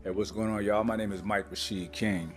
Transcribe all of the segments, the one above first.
Hey, what's going on, y'all? My name is Mike Rashid King,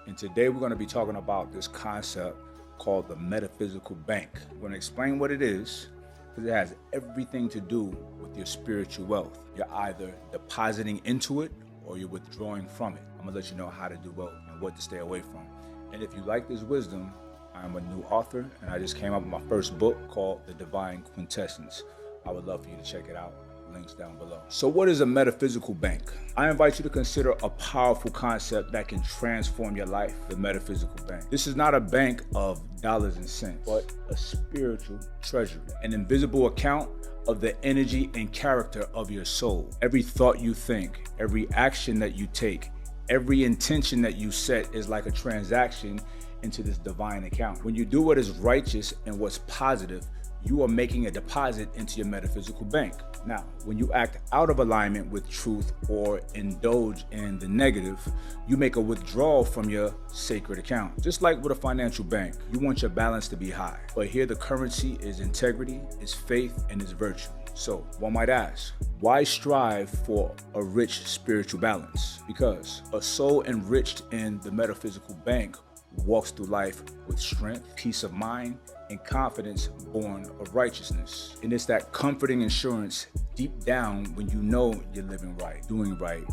and today we're going to be talking about this concept called the metaphysical bank. We're going to explain what it is because it has everything to do with your spiritual wealth. You're either depositing into it or you're withdrawing from it. I'm going to let you know how to do both and what to stay away from. And if you like this wisdom, I'm a new author, and I just came up with my first book called The Divine Quintessence. I would love for you to check it out. Links down below. So what is a metaphysical bank? I invite you to consider a powerful concept that can transform your life, the metaphysical bank. This is not a bank of dollars and cents, but a spiritual treasury, an invisible account of the energy and character of your soul. Every thought you think, every action that you take, every intention that you set is like a transaction into this divine account. When you do what is righteous and what's positive, you are making a deposit into your metaphysical bank. Now, when you act out of alignment with truth or indulge in the negative, you make a withdrawal from your sacred account. Just like with a financial bank, you want your balance to be high. But here the currency is integrity, is faith, and is virtue. So one might ask, why strive for a rich spiritual balance? Because a soul enriched in the metaphysical bank walks through life with strength, peace of mind, and confidence born of righteousness. And it's that comforting assurance deep down when you know you're living right, doing right,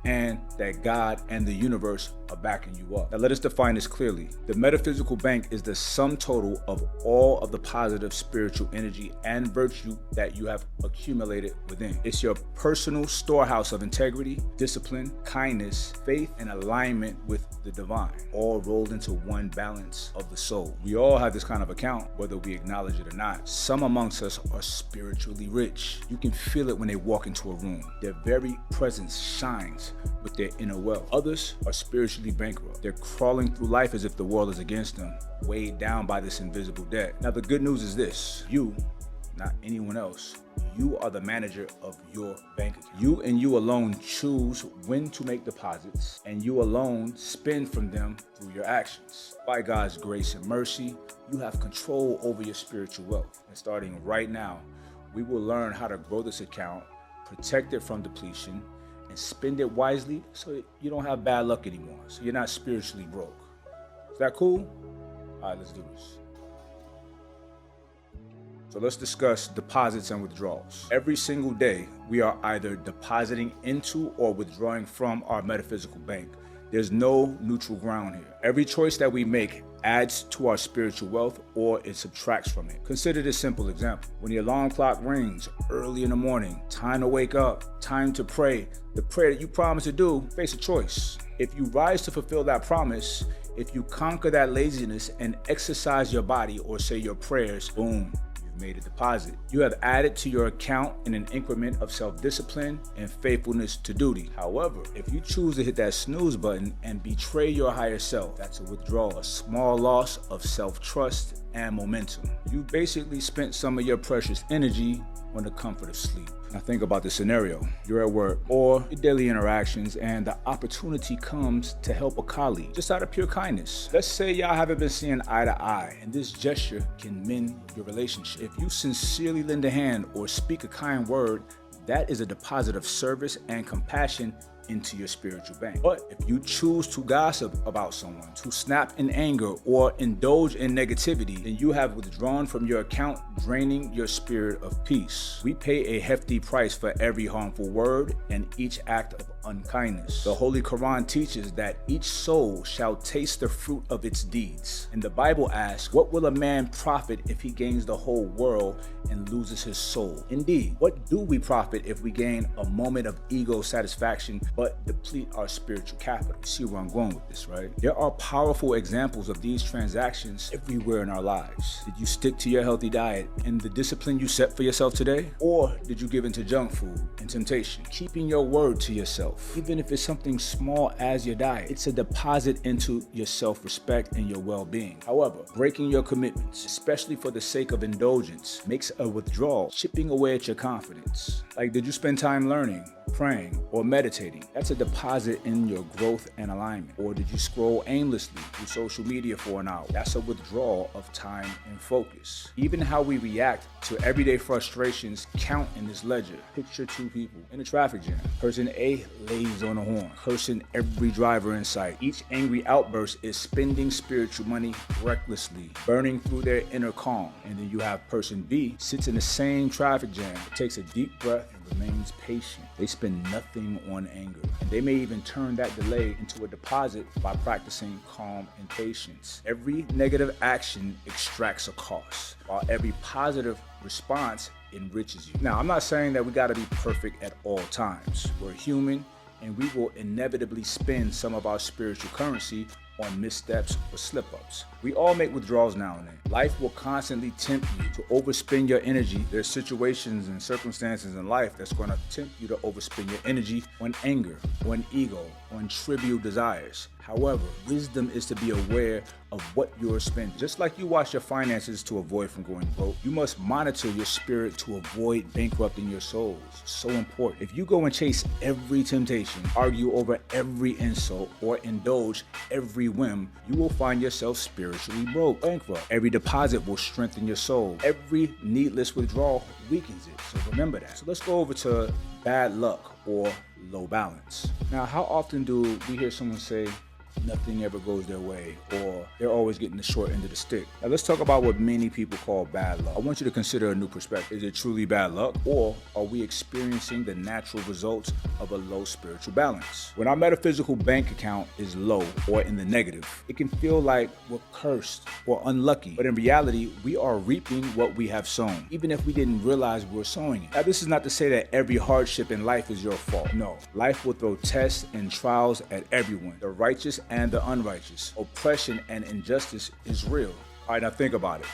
and that God and the universe are backing you up. Now let us define this clearly. The metaphysical bank is the sum total of all of the positive spiritual energy and virtue that you have accumulated within. It's your personal storehouse of integrity, discipline, kindness, faith, and alignment with the divine, all rolled into one balance of the soul. We all have this kind of account, whether we acknowledge it or not. Some amongst us are spiritually rich. You can feel it when they walk into a room. Their very presence shines with their inner wealth. Others are spiritually bankrupt. They're crawling through life as if the world is against them, weighed down by this invisible debt. Now the good news is this: you, not anyone else, you are the manager of your bank account. You and you alone choose when to make deposits, and you alone spend from them through your actions. By God's grace and mercy, you have control over your spiritual wealth. And starting right now, we will learn how to grow this account, protect it from depletion, and spend it wisely so you don't have bad luck anymore, so you're not spiritually broke. Is that cool? All right, let's do this. So let's discuss deposits and withdrawals. Every single day, we are either depositing into or withdrawing from our metaphysical bank. There's no neutral ground here. Every choice that we make adds to our spiritual wealth or it subtracts from it. Consider this simple example. When the alarm clock rings early in the morning, time to wake up, time to pray, the prayer that you promised to do, face a choice. If you rise to fulfill that promise, if you conquer that laziness and exercise your body or say your prayers, boom, made a deposit. You have added to your account in an increment of self-discipline and faithfulness to duty. However, if you choose to hit that snooze button and betray your higher self, that's a withdrawal, a small loss of self-trust and momentum. You basically spent some of your precious energy on the comfort of sleep. Now think about this scenario. You're at work or your daily interactions and the opportunity comes to help a colleague just out of pure kindness. Let's say y'all haven't been seeing eye to eye and this gesture can mend your relationship. If you sincerely lend a hand or speak a kind word, that is a deposit of service and compassion into your spiritual bank. But if you choose to gossip about someone, to snap in anger or indulge in negativity, then you have withdrawn from your account, draining your spirit of peace. We pay a hefty price for every harmful word and each act of unkindness. The Holy Quran teaches that each soul shall taste the fruit of its deeds. And the Bible asks, what will a man profit if he gains the whole world and loses his soul? Indeed, what do we profit if we gain a moment of ego satisfaction but deplete our spiritual capital? You see where I'm going with this, right? There are powerful examples of these transactions everywhere in our lives. Did you stick to your healthy diet and the discipline you set for yourself today? Or did you give into junk food and temptation? Keeping your word to yourself, even if it's something small as your diet, it's a deposit into your self-respect and your well-being. However, breaking your commitments, especially for the sake of indulgence, makes a withdrawal, chipping away at your confidence. Like, did you spend time learning, praying, or meditating? That's a deposit in your growth and alignment. Or did you scroll aimlessly through social media for an hour? That's a withdrawal of time and focus. Even how we react to everyday frustrations count in this ledger. Picture two people in a traffic jam. Person A lays on the horn, cursing every driver in sight. Each angry outburst is spending spiritual money recklessly, burning through their inner calm. And then you have person B, sits in the same traffic jam, takes a deep breath, and remains patient. They spend nothing on anger. And they may even turn that delay into a deposit by practicing calm and patience. Every negative action extracts a cost, while every positive response enriches you. Now, I'm not saying that we gotta be perfect at all times. We're human, and we will inevitably spend some of our spiritual currency on missteps or slip-ups. We all make withdrawals now and then. Life will constantly tempt you to overspend your energy. There's situations and circumstances in life that's going to tempt you to overspend your energy on anger, on ego, on trivial desires. However, wisdom is to be aware of what you're spending. Just like you watch your finances to avoid from going broke, you must monitor your spirit to avoid bankrupting your souls. So important. If you go and chase every temptation, argue over every insult, or indulge every whim, you will find yourself spiritually broke, bankrupt. Every deposit will strengthen your soul. Every needless withdrawal weakens it. So remember that. So let's go over to bad luck or low balance. Now, how often do we hear someone say, nothing ever goes their way, or they're always getting the short end of the stick? Now let's talk about what many people call bad luck. I want you to consider a new perspective. Is it truly bad luck, or are we experiencing the natural results of a low spiritual balance? When our metaphysical bank account is low or in the negative, it can feel like we're cursed or unlucky, but in reality, we are reaping what we have sown, even if we didn't realize we were sowing it. Now, this is not to say that every hardship in life is your fault. No, life will throw tests and trials at everyone, the righteous and the unrighteous. Oppression and injustice is real. All right, now think about it.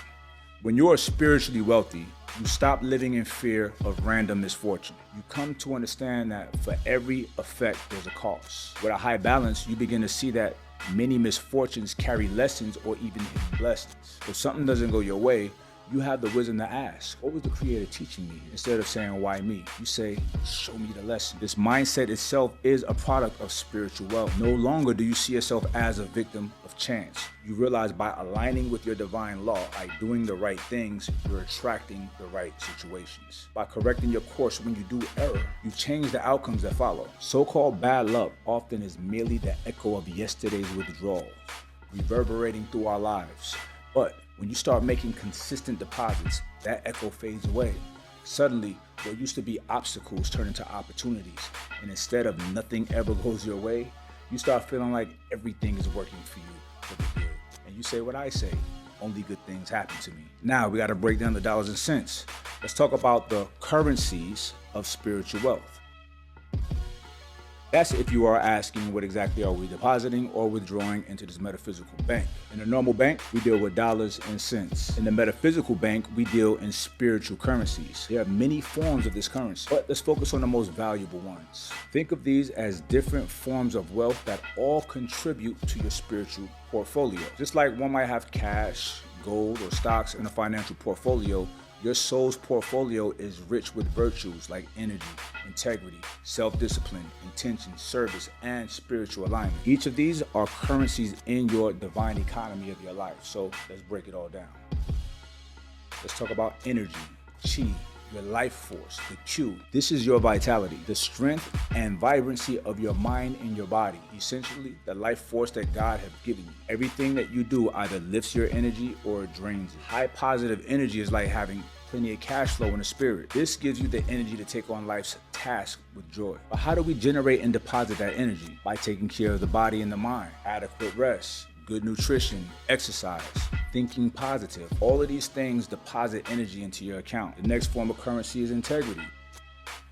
When you are spiritually wealthy, you stop living in fear of random misfortune. You come to understand that for every effect, there's a cost. With a high balance, you begin to see that many misfortunes carry lessons or even hidden blessings. If something doesn't go your way, you have the wisdom to ask, what was the Creator teaching me? Instead of saying, why me? You say, show me the lesson. This mindset itself is a product of spiritual wealth. No longer do you see yourself as a victim of chance. You realize by aligning with your divine law, by doing the right things, you're attracting the right situations. By correcting your course when you do error, you change the outcomes that follow. So-called bad luck often is merely the echo of yesterday's withdrawals, reverberating through our lives. But when you start making consistent deposits, that echo fades away. Suddenly, what used to be obstacles turn into opportunities. And instead of nothing ever goes your way, you start feeling like everything is working for you for the good. And you say what I say, only good things happen to me. Now we got to break down the dollars and cents. Let's talk about the currencies of spiritual wealth. That's if you are asking what exactly are we depositing or withdrawing into this metaphysical bank. In a normal bank, we deal with dollars and cents. In the metaphysical bank, we deal in spiritual currencies. There are many forms of this currency, but let's focus on the most valuable ones. Think of these as different forms of wealth that all contribute to your spiritual portfolio. Just like one might have cash, gold, or stocks in a financial portfolio, your soul's portfolio is rich with virtues like energy, integrity, self-discipline, intention, service, and spiritual alignment. Each of these are currencies in your divine economy of your life. So let's break it all down. Let's talk about energy, chi, your life force, the Q. This is your vitality, the strength and vibrancy of your mind and your body. Essentially, the life force that God has given you. Everything that you do either lifts your energy or it drains it. High positive energy is like having plenty of cash flow in the spirit. This gives you the energy to take on life's task with joy. But how do we generate and deposit that energy? By taking care of the body and the mind, adequate rest, good nutrition, exercise, thinking positive. All of these things deposit energy into your account. The next form of currency is integrity.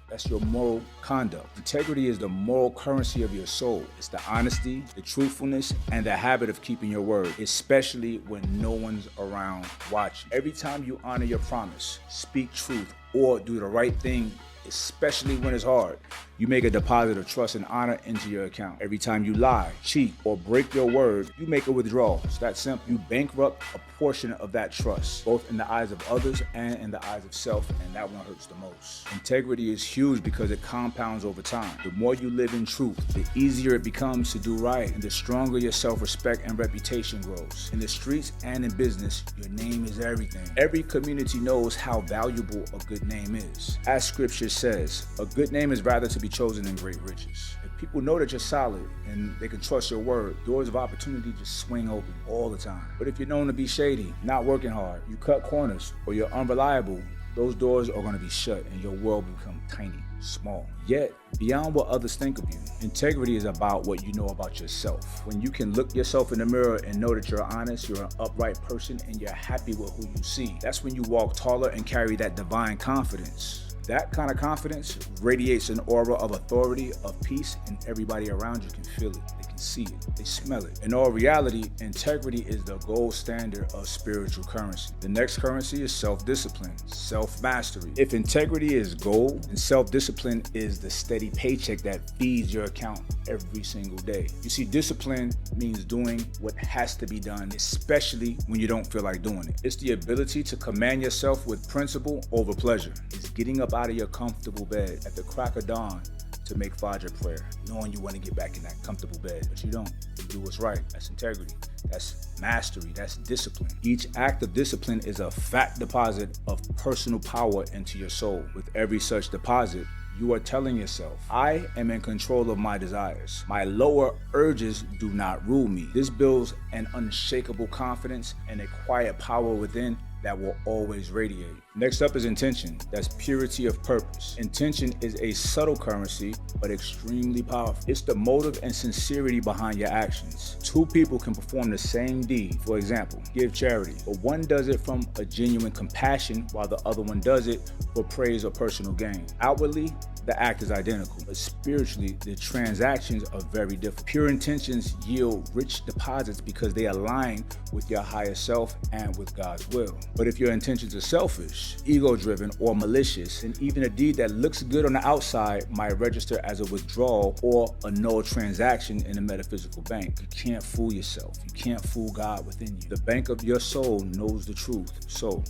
That's your moral conduct. Integrity is the moral currency of your soul. It's the honesty, the truthfulness, and the habit of keeping your word, especially when no one's around watching. Every time you honor your promise, speak truth, or do the right thing, especially when it's hard, you make a deposit of trust and honor into your account. Every time you lie, cheat, or break your word, you make a withdrawal. It's that simple. You bankrupt a portion of that trust, both in the eyes of others and in the eyes of self, and that one hurts the most. Integrity is huge because it compounds over time. The more you live in truth, the easier it becomes to do right, and the stronger your self-respect and reputation grows. In the streets and in business, your name is everything. Every community knows how valuable a good name is. As scripture says, a good name is rather to be be chosen in great riches. If people know that you're solid and they can trust your word, doors of opportunity just swing open all the time. But if you're known to be shady, not working hard, you cut corners, or you're unreliable, those doors are going to be shut and your world will become tiny, small. Yet, beyond what others think of you, integrity is about what you know about yourself. When you can look yourself in the mirror and know that you're honest, you're an upright person, and you're happy with who you see, that's when you walk taller and carry that divine confidence. That kind of confidence radiates an aura of authority, of peace, and everybody around you can feel it. They can see it. They smell it. In all reality, integrity is the gold standard of spiritual currency. The next currency is self-discipline, self-mastery. If integrity is gold, and self-discipline is the steady paycheck that feeds your account every single day. You see, discipline means doing what has to be done, especially when you don't feel like doing it. It's the ability to command yourself with principle over pleasure. It's getting up out of your comfortable bed at the crack of dawn to make Fajr prayer, knowing you want to get back in that comfortable bed, but you don't. You do what's right. That's integrity. That's mastery. That's discipline. Each act of discipline is a fat deposit of personal power into your soul. With every such deposit, you are telling yourself, I am in control of my desires. My lower urges do not rule me. This builds an unshakable confidence and a quiet power within that will always radiate. Next up is intention. That's purity of purpose. Intention is a subtle currency, but extremely powerful. It's the motive and sincerity behind your actions. Two people can perform the same deed. For example, give charity, but one does it from a genuine compassion while the other one does it for praise or personal gain. Outwardly, the act is identical, but spiritually, the transactions are very different. Pure intentions yield rich deposits because they align with your higher self and with God's will. But if your intentions are selfish, ego-driven, or malicious, then even a deed that looks good on the outside might register as a withdrawal or a null transaction in a metaphysical bank. You can't fool yourself. You can't fool God within you. The bank of your soul knows the truth. So,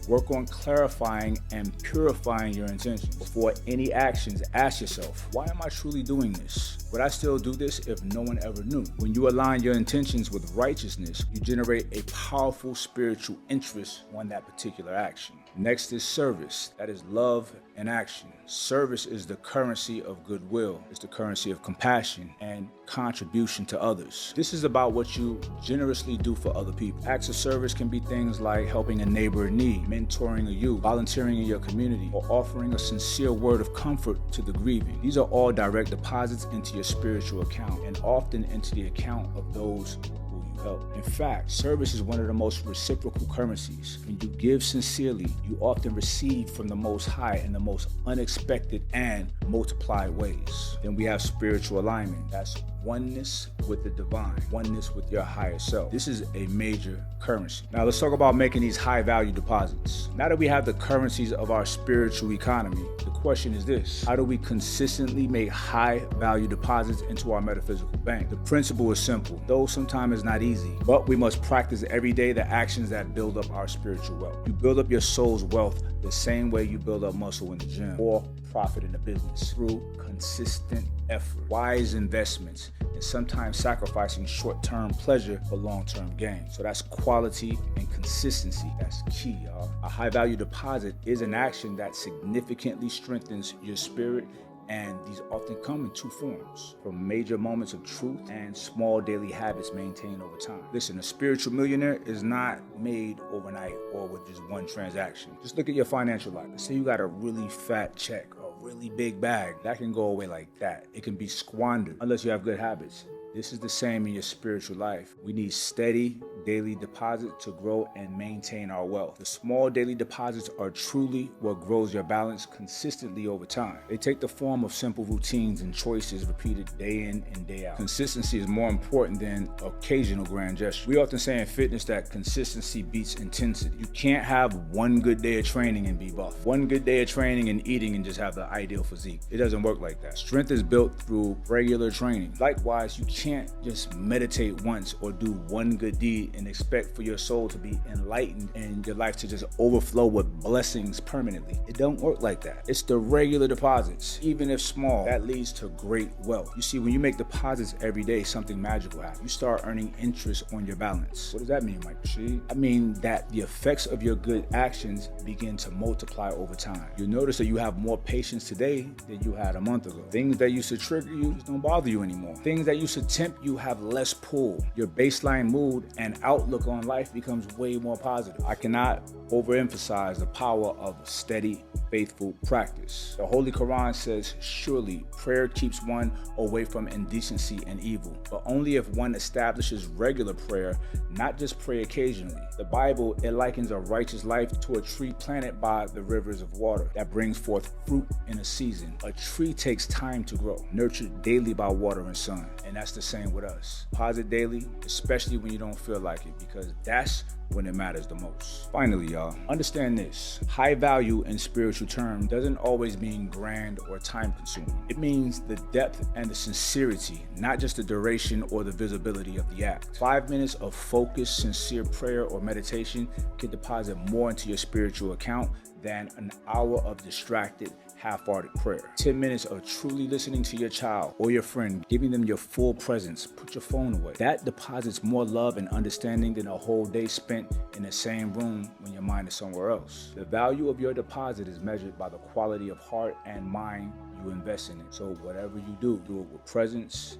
work on clarifying and purifying your intentions. Before any actions, ask yourself, why am I truly doing this? Would I still do this if no one ever knew? When you align your intentions with righteousness, you generate a powerful spiritual interest on that particular action. Next is service. That is love and action. Service is the currency of goodwill. It's the currency of compassion and contribution to others. This is about what you generously do for other people. Acts of service can be things like helping a neighbor in need, mentoring a youth, volunteering in your community, or offering a sincere word of comfort to the grieving. These are all direct deposits into your spiritual account and often into the account of those who you help. In fact, service is one of the most reciprocal currencies. When you give sincerely, you often receive from the Most High in the most unexpected and multiplied ways. Then we have spiritual alignment. That's oneness with the divine, oneness with your higher self. This is a major currency. Now let's talk about making these high value deposits. Now that we have the currencies of our spiritual economy, the question is this: how do we consistently make high value deposits into our metaphysical bank? The principle is simple, though sometimes it's not easy, but we must practice every day the actions that build up our spiritual wealth. You build up your soul's wealth the same way you build up muscle in the gym or profit in the business, through consistent effort, wise investments, and sometimes sacrificing short-term pleasure for long-term gain. So that's quality and consistency. That's key, y'all. A high-value deposit is an action that significantly strengthens your spirit, and these often come in two forms: from major moments of truth and small daily habits maintained over time. Listen, a spiritual millionaire is not made overnight or with just one transaction. Just look at your financial life. Let's say you got a really fat check, a really big bag. That can go away like that. It can be squandered unless you have good habits. This is the same in your spiritual life. We need steady daily deposits to grow and maintain our wealth. The small daily deposits are truly what grows your balance consistently over time. They take the form of simple routines and choices repeated day in and day out. Consistency is more important than occasional grand gestures. We often say in fitness that consistency beats intensity. You can't have one good day of training and be buff, one good day of training and eating and just have the ideal physique. It doesn't work like that. Strength is built through regular training. Likewise, you can't just meditate once or do one good deed and expect for your soul to be enlightened and your life to just overflow with blessings permanently. It don't work like that. It's the regular deposits, even if small, that leads to great wealth. You see, when you make deposits every day, something magical happens. You start earning interest on your balance. What does that mean, Mike Rashid? I mean that the effects of your good actions begin to multiply over time. You'll notice that you have more patience today than you had a month ago. Things that used to trigger you just don't bother you anymore. Things that used to tempt you have less pull. Your baseline mood and outlook on life becomes way more positive. I cannot overemphasize the power of steady, faithful practice. The Holy Quran says, surely prayer keeps one away from indecency and evil, but only if one establishes regular prayer, not just pray occasionally. The Bible, it likens a righteous life to a tree planted by the rivers of water that brings forth fruit in a season. A tree takes time to grow, nurtured daily by water and sun. And that's the same with us. Deposit daily, especially when you don't feel like it, because that's when it matters the most. Finally, y'all, understand this. High value in spiritual terms doesn't always mean grand or time consuming. It means the depth and the sincerity, not just the duration or the visibility of the act. 5 minutes of focused, sincere prayer or meditation can deposit more into your spiritual account than an hour of distracted, half-hearted prayer. 10 minutes of truly listening to your child or your friend, giving them your full presence. Put your phone away. That deposits more love and understanding than a whole day spent in the same room when your mind is somewhere else. The value of your deposit is measured by the quality of heart and mind you invest in it. So whatever you do it with presence,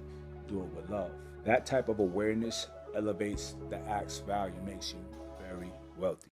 do it with love. That type of awareness elevates the act's value, makes you very wealthy.